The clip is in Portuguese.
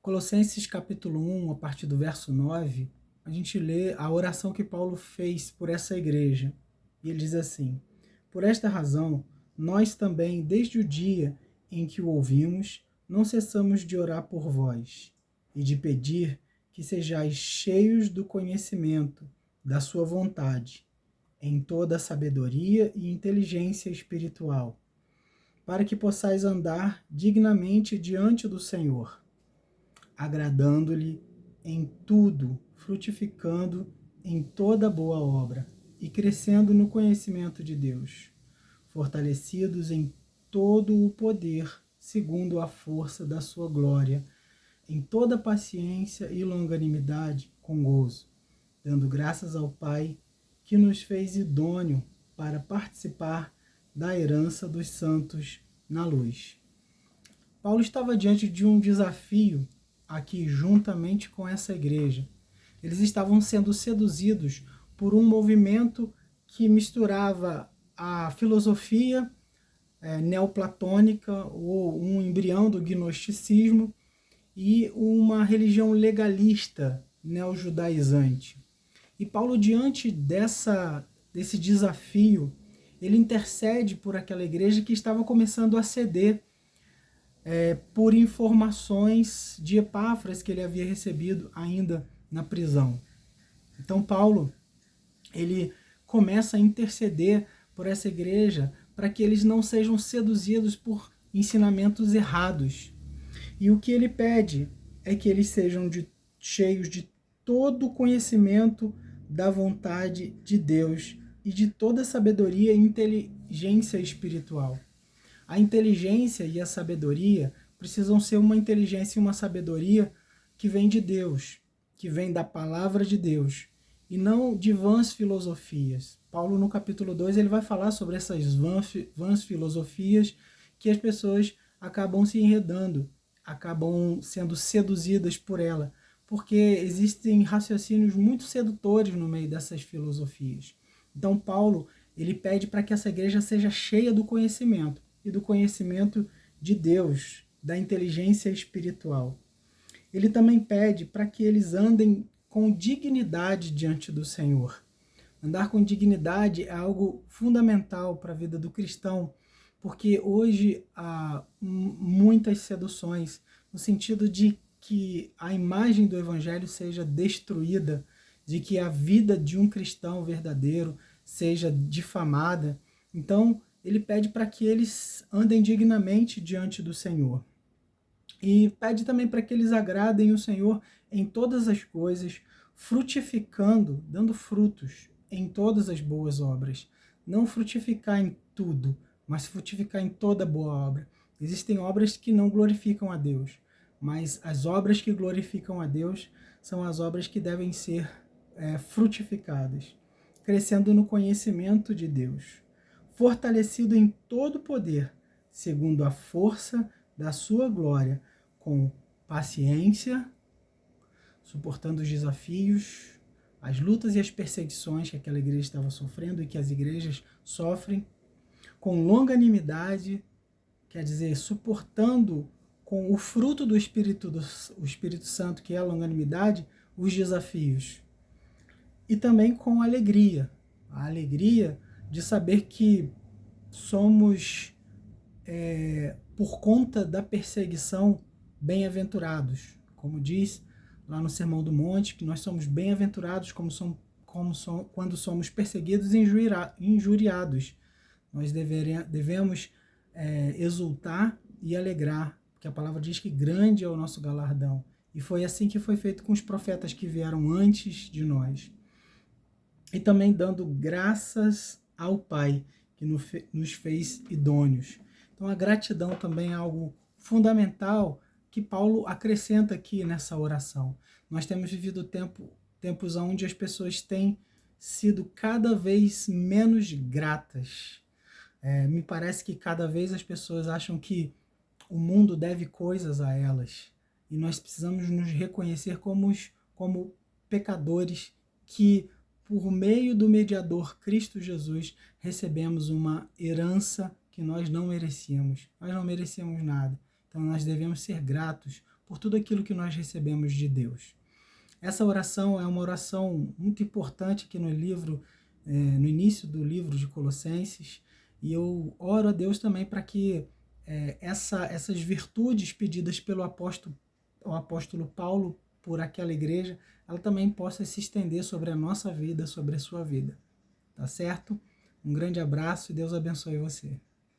Colossenses capítulo 1, a partir do verso 9, a gente lê a oração que Paulo fez por essa igreja. E ele diz assim: por esta razão, nós também, desde o dia em que o ouvimos, não cessamos de orar por vós e de pedir que sejais cheios do conhecimento da sua vontade, em toda a sabedoria e inteligência espiritual, para que possais andar dignamente diante do Senhor, agradando-lhe em tudo, frutificando em toda boa obra e crescendo no conhecimento de Deus, fortalecidos em todo o poder, segundo a força da sua glória, em toda paciência e longanimidade com gozo, dando graças ao Pai que nos fez idôneo para participar da herança dos santos na luz. Paulo estava diante de um desafio aqui juntamente com essa igreja. Eles estavam sendo seduzidos por um movimento que misturava a filosofia neoplatônica, ou um embrião do gnosticismo, e uma religião legalista neojudaizante. E Paulo, diante desse desafio, ele intercede por aquela igreja que estava começando a ceder por informações de Epáfras que ele havia recebido ainda na prisão. Então Paulo, ele começa a interceder por essa igreja para que eles não sejam seduzidos por ensinamentos errados. E o que ele pede é que eles sejam cheios de todo o conhecimento da vontade de Deus e de toda a sabedoria e inteligência espiritual. A inteligência e a sabedoria precisam ser uma inteligência e uma sabedoria que vem de Deus, que vem da palavra de Deus, e não de vãs filosofias. Paulo, no capítulo 2, ele vai falar sobre essas vãs filosofias que as pessoas acabam se enredando, acabam sendo seduzidas por ela, porque existem raciocínios muito sedutores no meio dessas filosofias. Então Paulo, ele pede para que essa igreja seja cheia do conhecimento, e do conhecimento de Deus, da inteligência espiritual. Ele também pede para que eles andem com dignidade diante do Senhor. Andar com dignidade é algo fundamental para a vida do cristão, porque hoje há muitas seduções, no sentido de que a imagem do evangelho seja destruída, de que a vida de um cristão verdadeiro seja difamada. Então, ele pede para que eles andem dignamente diante do Senhor. E pede também para que eles agradem o Senhor em todas as coisas, frutificando, dando frutos em todas as boas obras. Não frutificar em tudo, mas frutificar em toda boa obra. Existem obras que não glorificam a Deus, mas as obras que glorificam a Deus são as obras que devem ser frutificadas, crescendo no conhecimento de Deus, fortalecido em todo o poder, segundo a força da sua glória, com paciência, suportando os desafios, as lutas e as perseguições que aquela igreja estava sofrendo e que as igrejas sofrem, com longanimidade, quer dizer, suportando com o fruto do Espírito Santo, que é a longanimidade, os desafios. E também com alegria, a alegria de saber que somos, por conta da perseguição, bem-aventurados. Como diz lá no Sermão do Monte, que nós somos bem-aventurados quando somos perseguidos e injuriados. Nós devemos exultar e alegrar, porque a palavra diz que grande é o nosso galardão. E foi assim que foi feito com os profetas que vieram antes de nós. E também dando graças ao Pai, que nos fez idôneos. Então a gratidão também é algo fundamental que Paulo acrescenta aqui nessa oração. Nós temos vivido tempos onde as pessoas têm sido cada vez menos gratas. Me parece que cada vez as pessoas acham que o mundo deve coisas a elas. E nós precisamos nos reconhecer como pecadores que, por meio do mediador Cristo Jesus, recebemos uma herança que nós não merecíamos. Nós não merecíamos nada. Então nós devemos ser gratos por tudo aquilo que nós recebemos de Deus. Essa oração é uma oração muito importante aqui no livro, no início do livro de Colossenses, e eu oro a Deus também para que essas virtudes pedidas pelo apóstolo Paulo por aquela igreja, ela também possa se estender sobre a nossa vida, sobre a sua vida. Tá certo? Um grande abraço e Deus abençoe você.